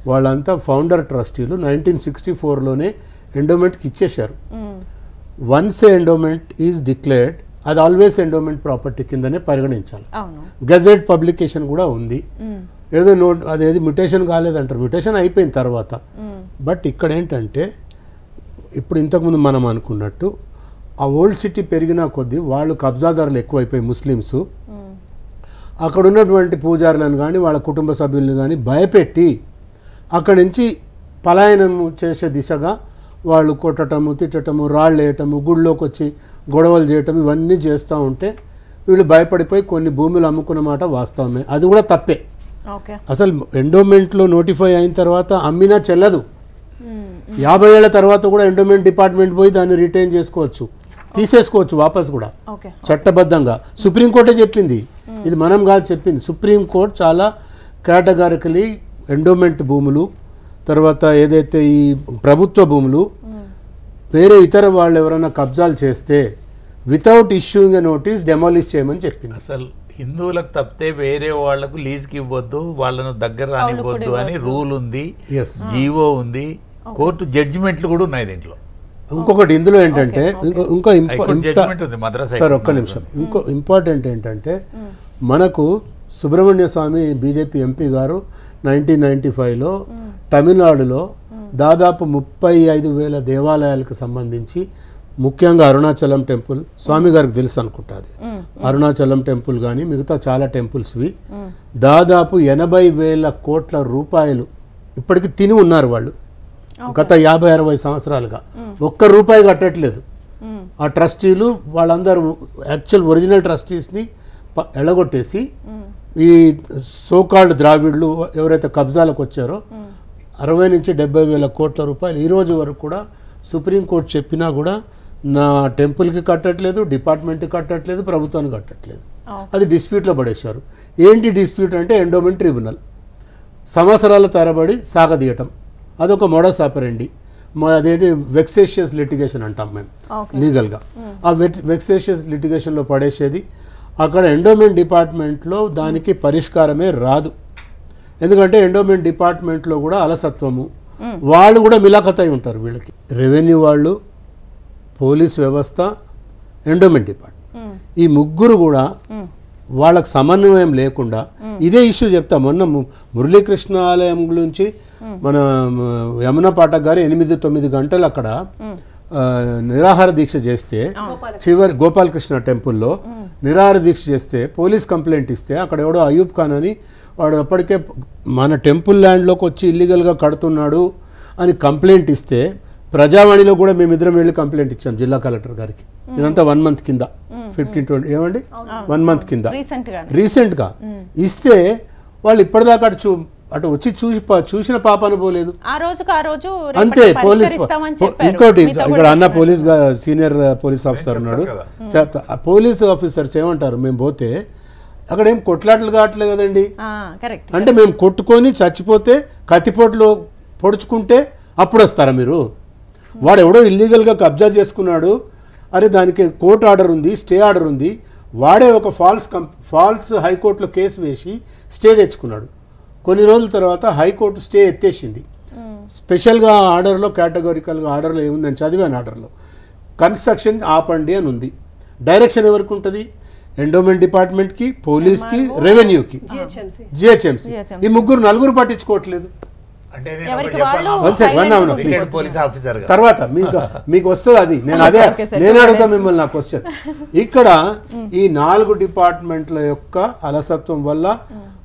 వాళ్ళంతా ఫౌండర్ ట్రస్టీలు 1964లోనే ఎండోమెంట్కి ఇచ్చేశారు. వన్స్ ఎండోమెంట్ ఈజ్ డిక్లేర్డ్, అది ఆల్వేస్ ఎండోమెంట్ ప్రాపర్టీ కిందనే పరిగణించాలి. గజెట్ పబ్లికేషన్ కూడా ఉంది. ఏదో అదేది మ్యుటేషన్ కాలేదంటారు, మ్యుటేషన్ అయిపోయిన తర్వాత. బట్ ఇక్కడ ఏంటంటే ఇప్పుడు ఇంతకుముందు మనం అనుకున్నట్టు ఆ ఓల్డ్ సిటీ పెరిగిన కొద్దీ వాళ్ళు కబ్జాదారులు ఎక్కువైపోయి ముస్లిమ్స్ అక్కడ ఉన్నటువంటి పూజారులను కానీ వాళ్ళ కుటుంబ సభ్యులను కానీ భయపెట్టి అక్కడి నుంచి పలాయనం చేసే దిశగా వాళ్ళు కొట్టటము, తిట్టటము, రాళ్ళు వేయటము, గుళ్ళోకి వచ్చి గొడవలు చేయటం, ఇవన్నీ చేస్తూ ఉంటే వీళ్ళు భయపడిపోయి కొన్ని భూములు అమ్ముకున్న మాట వాస్తవమే. అది కూడా తప్పే. అసలు ఎండోమెంట్లో నోటిఫై అయిన తర్వాత అమ్మినా చెల్లదు. 50 ఏళ్ల తర్వాత కూడా ఎండోమెంట్ డిపార్ట్మెంట్ పోయి దాన్ని రిటైన్ చేసుకోవచ్చు, తీసేసుకోవచ్చు వాపస్ కూడా చట్టబద్ధంగా. సుప్రీంకోర్టే చెప్పింది, ఇది మనం కాదు చెప్పింది. సుప్రీంకోర్టు చాలా కేటగారికలీ ఎండోమెంట్ భూములు, తర్వాత ఏదైతే ఈ ప్రభుత్వ భూములు వేరే ఇతర వాళ్ళు ఎవరైనా కబ్జాలు చేస్తే వితౌట్ ఇష్యూయింగ్ ఎ నోటీస్ డెమాలిష్ చేయమని చెప్పింది. అసలు హిందువులకు తప్పితే వేరే వాళ్లకు లీజ్కి ఇవ్వద్దు, వాళ్ళను దగ్గర రానివ్వద్దు అని రూల్ ఉంది, Yes. జీవో ఉంది, కోర్టు జడ్జిమెంట్లు కూడా ఉన్నాయి దీంట్లో. ఇంకొకటి ఇందులో ఏంటంటే ఇంకో హైకోర్టు జడ్జిమెంట్ ఉంది మద్రాస్ సార్ ఒక్క నిమిషం, ఇంకో ఇంపార్టెంట్ ఏంటంటే మనకు సుబ్రహ్మణ్య స్వామి బీజేపీ ఎంపీ గారు 1995లో తమిళనాడులో దాదాపు 35,000 దేవాలయాలకు సంబంధించి, ముఖ్యంగా అరుణాచలం టెంపుల్ స్వామి గారికి తెలుసు అనుకుంటా, అది అరుణాచలం టెంపుల్ కానీ మిగతా చాలా టెంపుల్స్వి దాదాపు 80,000 కోట్ల రూపాయలు ఇప్పటికి తిని ఉన్నారు వాళ్ళు గత 50-60 సంవత్సరాలుగా. ఒక్క రూపాయి కట్టట్లేదు. ఆ ట్రస్టీలు వాళ్ళందరూ యాక్చువల్ ఒరిజినల్ ట్రస్టీస్ని ఎడగొట్టేసి ఈ సోకాల్డ్ ద్రావిడ్లు ఎవరైతే కబ్జాలకు వచ్చారో 60 నుంచి 70,000 కోట్ల రూపాయలు ఈ రోజు వరకు కూడా సుప్రీంకోర్టు చెప్పినా కూడా నా టెంపుల్కి కట్టట్లేదు, డిపార్ట్మెంట్కి కట్టట్లేదు, ప్రభుత్వానికి కట్టట్లేదు. అది డిస్ప్యూట్లో పడేశారు. ఏంటి డిస్ప్యూట్ అంటే ఎండోమెంట్ ట్రిబ్యునల్ సంవత్సరాల తరబడి సాగదీయటం, అదొక మోడస్ ఆపరెండి. అదేంటి వెక్సేషియస్ లిటిగేషన్ అంటాం మేము లీగల్గా. ఆ వెక్సేషియస్ లిటిగేషన్లో పడేసేది. అక్కడ ఎండోమెంట్ డిపార్ట్మెంట్లో దానికి పరిష్కారమే రాదు. ఎందుకంటే ఎండోమెంట్ డిపార్ట్మెంట్లో కూడా అలసత్వము, వాళ్ళు కూడా మిలాఖత్ అయి ఉంటారు వీళ్ళకి. రెవెన్యూ వాళ్ళు, పోలీస్ వ్యవస్థ, ఎండోమెంట్ డిపార్ట్మెంట్, ఈ ముగ్గురు కూడా వాళ్ళకు సమన్వయం లేకుండా ఇదే ఇష్యూ చెప్తా. మొన్న మురళీకృష్ణ ఆలయం గురించి మన యమున పాఠక్ గారు 8-9 గంటలు అక్కడ నిరాహార దీక్ష చేస్తే, చివరి గోపాలకృష్ణ టెంపుల్లో నిరాహార దీక్ష చేస్తే పోలీస్ కంప్లైంట్ ఇస్తే, అక్కడ ఎవడో అయూబ్ ఖాన్ అని వాడు అప్పటికే మన టెంపుల్ ల్యాండ్లోకి వచ్చి ఇల్లీగల్గా కడుతున్నాడు అని కంప్లైంట్ ఇస్తే, ప్రజావాణిలో కూడా మేమిద్దరం వెళ్ళి కంప్లైంట్ ఇచ్చాం జిల్లా కలెక్టర్ గారికి. ఇదంతా 1 మంత్ కింద, 15-20 ఏమండి 1 మంత్ కింద రీసెంట్గా ఇస్తే, వాళ్ళు ఇప్పటిదాకా అటు వచ్చి చూసిన పాపాను పోలేదు. అంతే. పోలీస్ ఇంకోటి ఇక్కడ అన్న పోలీస్ సీనియర్ పోలీస్ ఆఫీసర్ ఉన్నాడు. పోలీస్ ఆఫీసర్స్ ఏమంటారు, మేము పోతే అక్కడ ఏం కొట్లాటలు కావట్లేదు కదండి, అంటే మేము కొట్టుకొని చచ్చిపోతే కత్తిపోట్లు పొడుచుకుంటే అప్పుడు వస్తారా మీరు? వాడు ఎవడో ఇల్లీగల్గా కబ్జా చేసుకున్నాడు, అరే దానికి కోర్టు ఆర్డర్ ఉంది, స్టే ఆర్డర్ ఉంది, వాడే ఒక ఫాల్స్ హైకోర్టులో కేసు వేసి స్టే తెచ్చుకున్నాడు. కొన్ని రోజుల తర్వాత హైకోర్టు స్టే ఎత్తేసింది. స్పెషల్గా ఆర్డర్లో కేటగారికల్గా ఆర్డర్లో ఏముందని చదివాను. ఆర్డర్లో కన్స్ట్రక్షన్ ఆపండి అని ఉంది. డైరెక్షన్ ఎవరికి ఉంటుంది? ఎండోమెంట్ డిపార్ట్మెంట్కి, పోలీస్కి, రెవెన్యూకి, జిహెచ్ఎంసీ. ఈ నలుగురు పట్టించుకోవట్లేదు. తర్వాత మీకు వస్తుంది అది. నేను అడుగుతా మిమ్మల్ని నా క్వశ్చన్. ఇక్కడ ఈ 4 డిపార్ట్మెంట్ల యొక్క అలసత్వం వల్ల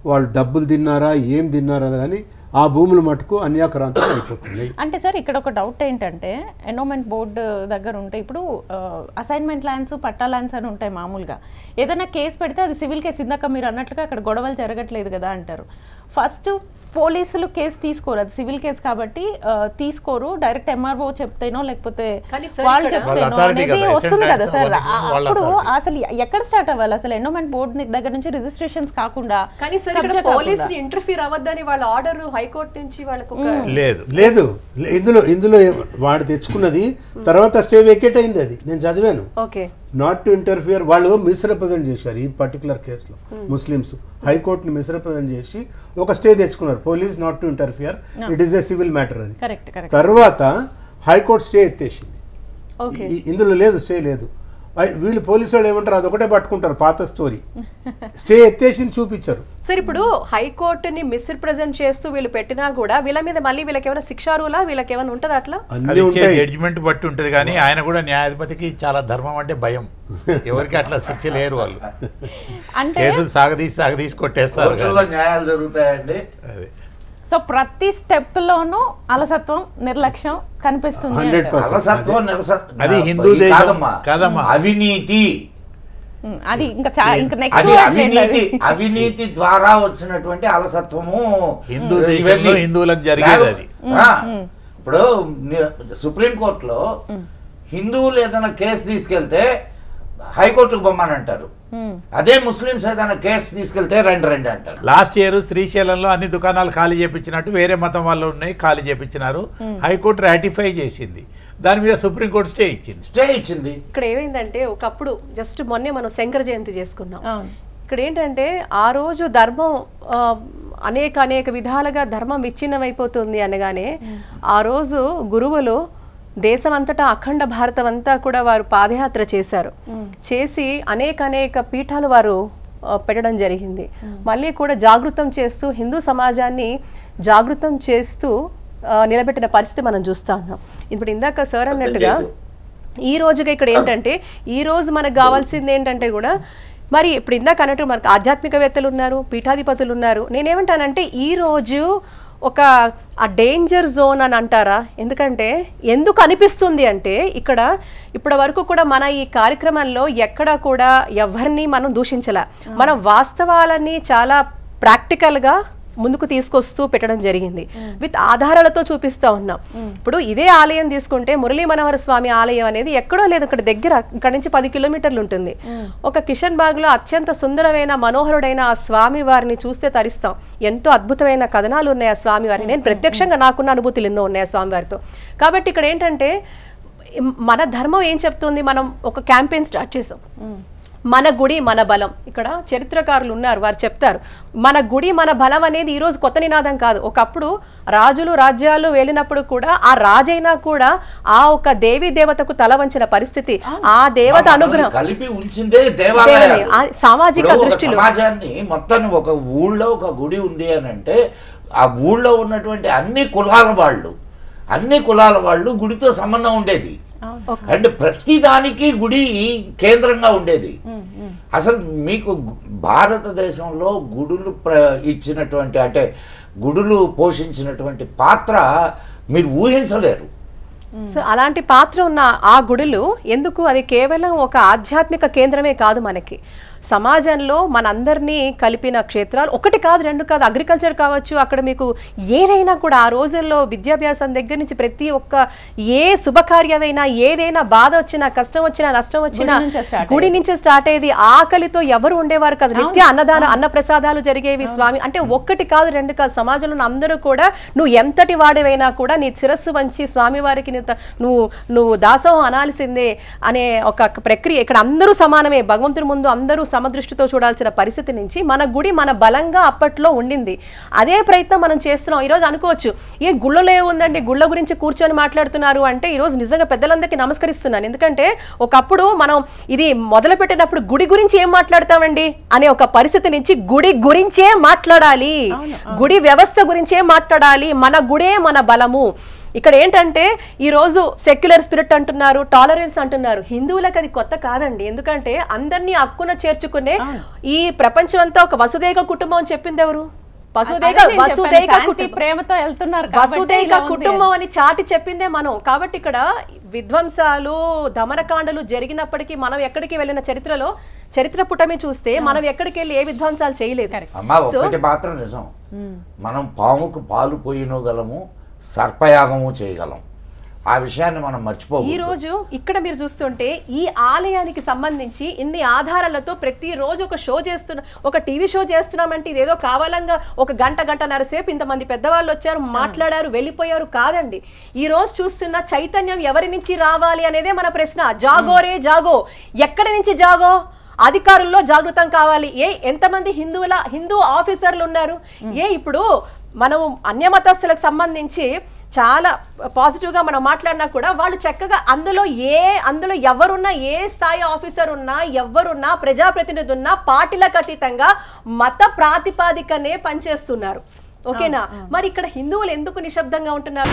వాళ్ళు డబ్బులు తిన్నారా, ఏం తిన్నారా కానీ ఆ భూములు మటుకు అన్యాక్రాంతం అయిపోతుంది. అంటే సార్ ఇక్కడ ఒక డౌట్ ఏంటంటే, ఎండోమెంట్ బోర్డు దగ్గర ఉంటే ఇప్పుడు అసైన్మెంట్ ల్యాండ్స్, పట్టా ల్యాండ్స్ అని ఉంటాయి మామూలుగా. ఏదైనా కేసు పెడితే అది సివిల్ కేసు, ఇందాక మీరు అన్నట్లుగా అక్కడ గొడవలు జరగట్లేదు కదా అంటారు. ఫస్ట్ పోలీసులు కేసు తీసుకోరు, అది సివిల్ కేసు కాబట్టి తీసుకోరు, డైరెక్ట్ ఎంఆర్ఓ చెప్తేనో లేకపోతే వాళ్ళు చెప్తేనో అనేది వస్తుంది కదా సార్. అప్పుడు అసలు ఎక్కడ స్టార్ట్ అవ్వాలి అసలు ఎండోమెంట్ బోర్డు దగ్గర నుంచి రిజిస్ట్రేషన్స్ కాకుండా? కానీ సార్ ఇక్కడ పోలీసులు ఇంటర్ఫీర్ అవ్వద్దని వాళ్ళ ఆర్డర్ హైకోర్టు నుంచి వాళ్ళకు లేదు. ఇందులో వాడు తెచ్చుకున్నది తర్వాత స్టే వేకేట్ అయింది, అది నేను చదివాను. నాట్ టు ఇంటర్ఫియర్ వాళ్ళు మిస్రిప్రజెంట్ చేశారు ఈ పర్టికులర్ కేసులో. ముస్లిమ్స్ హైకోర్టుని మిస్రిప్రజెంట్ చేసి ఒక స్టే తెచ్చుకున్నారు, police not to interfere, it is a civil matter అని. తర్వాత హైకోర్టు స్టే ఎత్తేసింది. ఇందులో లేదు, స్టే లేదు. వీళ్ళు పోలీసు వాళ్ళు ఏమంటారు, అదొకటే పట్టుకుంటారు, పాత స్టోరీ. స్టే ఎత్తేసి చూపించారు. సార్ ఇప్పుడు హైకోర్టుని మిస్రిప్రజెంట్ చేస్తూ వీళ్ళు పెట్టినా కూడా వీళ్ళ మీద మళ్ళీ వీళ్ళకి ఏమైనా శిక్షా రూలా, వీళ్ళకి ఏమైనా ఉంటుంది అట్లా? జడ్జిమెంట్ బట్టి ఉంటుంది కానీ ఆయన కూడా న్యాయాధిపతికి చాలా ధర్మం అంటే భయం. ఎవరికి అట్లా శిక్ష లేరు, వాళ్ళు కేసులు సాగదీసి కొట్టేస్తారు. న్యాయాలు జరుగుతాయండి. అదే. సో ప్రతి స్టెప్ లోనూ అలసత్వం, నిర్లక్ష్యం కనిపిస్తుంది. అది హిందూ దేశం కాదమ్మా, అవినీతి. అది ఇంకా నెక్స్ట్ అవినీతి ద్వారా వచ్చినటువంటి అలసత్వము హిందూ దేశంలో హిందువులకు జరిగేది. అది ఇప్పుడు సుప్రీంకోర్టులో హిందువులు ఏదైనా కేసు తీసుకెళ్తే హైకోర్టుకు బొమ్మని అంటారు, అదే ముస్లింస్ ఏదైనా కేసు తీసుకెళ్తే రండి అంటారు. లాస్ట్ ఇయర్ శ్రీశైలంలో అన్ని దుకాణాలు ఖాళీ చేయించినట్టు వేరే మతం వాళ్ళు ఉన్నాయి, ఖాళీ చేయించినారు. హైకోర్టు రాటిఫై చేసింది, దాని మీద సుప్రీంకోర్టు స్టే ఇచ్చింది. ఇక్కడ ఏమైందంటే ఒకప్పుడు జస్ట్ మొన్నే మనం శంకర జయంతి చేసుకున్నాం. ఇక్కడ ఏంటంటే ఆ రోజు ధర్మం అనేక విధాలుగా ధర్మం విచ్ఛిన్నమైపోతుంది అనగానే ఆ రోజు గురువులు దేశం అంతటా అఖండ భారతం అంతా కూడా వారు పాదయాత్ర చేశారు. చేసి అనేక పీఠాలు వారు పెట్టడం జరిగింది. మళ్ళీ కూడా జాగృతం చేస్తూ హిందూ సమాజాన్ని జాగృతం చేస్తూ నిలబెట్టిన పరిస్థితి మనం చూస్తా ఉన్నాం. ఇప్పుడు ఇందాక సార్ అన్నట్టుగా ఈ రోజుగా ఇక్కడ ఏంటంటే ఈ రోజు మనకు కావాల్సింది ఏంటంటే కూడా మరి ఇప్పుడు ఇందాక అన్నట్టు మనకు ఆధ్యాత్మికవేత్తలు ఉన్నారు, పీఠాధిపతులు ఉన్నారు. నేనేమంటానంటే ఈ రోజు ఒక ఆ డేంజర్ జోన్ అని అంటారా, ఎందుకంటే ఎందుకు అనిపిస్తుంది అంటే ఇక్కడ ఇప్పటి వరకు కూడా మన ఈ కార్యక్రమంలో ఎక్కడ కూడా ఎవరిని మనం దూషించలే, మనం వాస్తవాలని చాలా ప్రాక్టికల్గా ముందుకు తీసుకొస్తూ పెట్టడం జరిగింది. విత్ ఆధారాలతో చూపిస్తూ ఉన్నాం. ఇప్పుడు ఇదే ఆలయం తీసుకుంటే మురళీ మనోహర స్వామి ఆలయం అనేది ఎక్కడో లేదు, ఇక్కడ దగ్గర, ఇక్కడ నుంచి 10 కిలోమీటర్లు ఉంటుంది. ఒక కిషన్ బాగ్లో అత్యంత సుందరమైన మనోహరుడైన ఆ స్వామి వారిని చూస్తే తరిస్తాం. ఎంతో అద్భుతమైన కథనాలు ఉన్నాయి ఆ స్వామి వారిని. నేను ప్రత్యక్షంగా నాకున్న అనుభూతులు ఎన్నో ఉన్నాయి ఆ స్వామి వారితో. కాబట్టి ఇక్కడ ఏంటంటే మన ధర్మం ఏం చెప్తుంది, మనం ఒక క్యాంపెయిన్ స్టార్ట్ చేసాం, మన గుడి మన బలం. ఇక్కడ చరిత్రకారులు ఉన్నారు, వారు చెప్తారు మన గుడి మన బలం అనేది ఈరోజు కొత్త నినాదం కాదు. ఒకప్పుడు రాజులు రాజ్యాలు వెళ్ళినప్పుడు కూడా ఆ రాజైనా కూడా ఆ ఒక దేవీ దేవతకు తల వంచిన పరిస్థితి, ఆ దేవత అనుగ్రహం కలిపి ఉంచిందే దేవాలయం. సామాజిక దృష్టిలో సమాజాన్ని మొత్తాన్ని ఒక ఊళ్ళో ఒక గుడి ఉంది అని అంటే ఆ ఊళ్ళో ఉన్నటువంటి అన్ని కులాల వాళ్ళు గుడితో సంబంధం ఉండేది. అండ్ ప్రతి దానికి గుడి కేంద్రంగా ఉండేది. అసలు మీకు భారతదేశంలో గుడులు ఇచ్చినటువంటి అంటే గుడులు పోషించినటువంటి పాత్ర మీరు ఊహించలేరు. సో అలాంటి పాత్ర ఉన్న ఆ గుడులు ఎందుకు, అది కేవలం ఒక ఆధ్యాత్మిక కేంద్రమే కాదు, మనకి సమాజంలో మనందరినీ కలిపిన క్షేత్రాలు. ఒకటి కాదు, రెండు కాదు, అగ్రికల్చర్ కావచ్చు, అక్కడ మీకు ఏదైనా కూడా ఆ రోజుల్లో విద్యాభ్యాసం దగ్గర నుంచి ప్రతి ఒక్క ఏ శుభకార్యమైనా, ఏదైనా బాధ వచ్చినా, కష్టం వచ్చినా, నష్టం వచ్చినా గుడి నుంచే స్టార్ట్ అయ్యేది. ఆకలితో ఎవరు ఉండేవారు కాదు, నిత్య అన్న ప్రసాదాలు జరిగేవి స్వామి. అంటే ఒక్కటి కాదు, రెండు కాదు, సమాజంలో అందరూ కూడా నువ్వు ఎంతటి వాడివైనా కూడా నీ శిరస్సు వంచి స్వామి వారికి నువ్వు దాసోహం అనాల్సిందే అనే ఒక ప్రక్రియ. ఇక్కడ అందరూ సమానమే, భగవంతుడి ముందు అందరూ సమదృష్టితో చూడాల్సిన పరిస్థితి నుంచి మన గుడి మన బలంగా అప్పట్లో ఉండింది. అదే ప్రయత్నం మనం చేస్తున్నాం. ఈరోజు అనుకోవచ్చు ఏ గుళ్ళలో ఏముందండి, గుళ్ళ గురించి కూర్చొని మాట్లాడుతున్నారు అంటే ఈరోజు నిజంగా పెద్దలందరికీ నమస్కరిస్తున్నాను. ఎందుకంటే ఒకప్పుడు మనం ఇది మొదలు పెట్టినప్పుడు గుడి గురించి ఏం మాట్లాడతామండి అనే ఒక పరిస్థితి నుంచి గుడి గురించే మాట్లాడాలి, గుడి వ్యవస్థ గురించే మాట్లాడాలి, మన గుడే మన బలము. ఇక్కడ ఏంటంటే ఈరోజు సెక్యులర్ స్పిరిట్ అంటున్నారు, టాలరెన్స్ అంటున్నారు. హిందువులకు అది కొత్త కాదండి, ఎందుకంటే అందరినీ హక్కున చేర్చుకునే ఈ ప్రపంచం అంతా ఒక వసుదైక కుటుంబం అని చెప్పింది ఎవరు? ప్రేమతో వెళ్తున్నారు, వసుదైక కుటుంబం అని చాటి చెప్పిందే మనం. కాబట్టి ఇక్కడ విధ్వంసాలు దమనకాండలు జరిగినప్పటికీ మనం ఎక్కడికి వెళ్ళిన చరిత్ర పుటమి చూస్తే మనం ఎక్కడికి వెళ్ళి ఏ విధ్వంసాలు చేయలేదు. ఒకటి మాత్రం నిజం, మనం పాముకు పాలు పోయినగలము, సర్పయాగము చేయగలం. ఆ విషయాన్ని మనం మర్చిపోకూడదు. ఈ రోజు ఇక్కడ మీరు చూస్తుంటే ఈ ఆలయానికి సంబంధించి ఇన్ని ఆధారాలతో ప్రతిరోజు ఒక షో చేస్తున్నా, ఒక టీవీ షో చేస్తున్నామంటే ఇదేదో కావాలంగా ఒక గంటన్నర సేపు ఇంతమంది పెద్దవాళ్ళు వచ్చారు, మాట్లాడారు, వెళ్ళిపోయారు కాదండి. ఈ రోజు చూస్తున్న చైతన్యం ఎవరి నుంచి రావాలి అనేదే మన ప్రశ్న. జాగో రే జాగో, ఎక్కడి నుంచి జాగో? అధికారుల్లో జాగృతం కావాలి. ఎంతమంది హిందూ ఆఫీసర్లు ఉన్నారు? ఇప్పుడు మనం అన్యమతస్థులకు సంబంధించి చాలా పాజిటివ్గా మనం మాట్లాడినా కూడా వాళ్ళు చక్కగా అందులో ఎవరున్నా, ఏ స్థాయి ఆఫీసర్ ఉన్నా, ఎవరున్నా, ప్రజాప్రతినిధి ఉన్నా, పార్టీలకు అతీతంగా మత ప్రాతిపాదికనే పనిచేస్తున్నారు. ఓకేనా? మరి ఇక్కడ హిందువులు ఎందుకు నిశ్శబ్దంగా ఉంటున్నారు?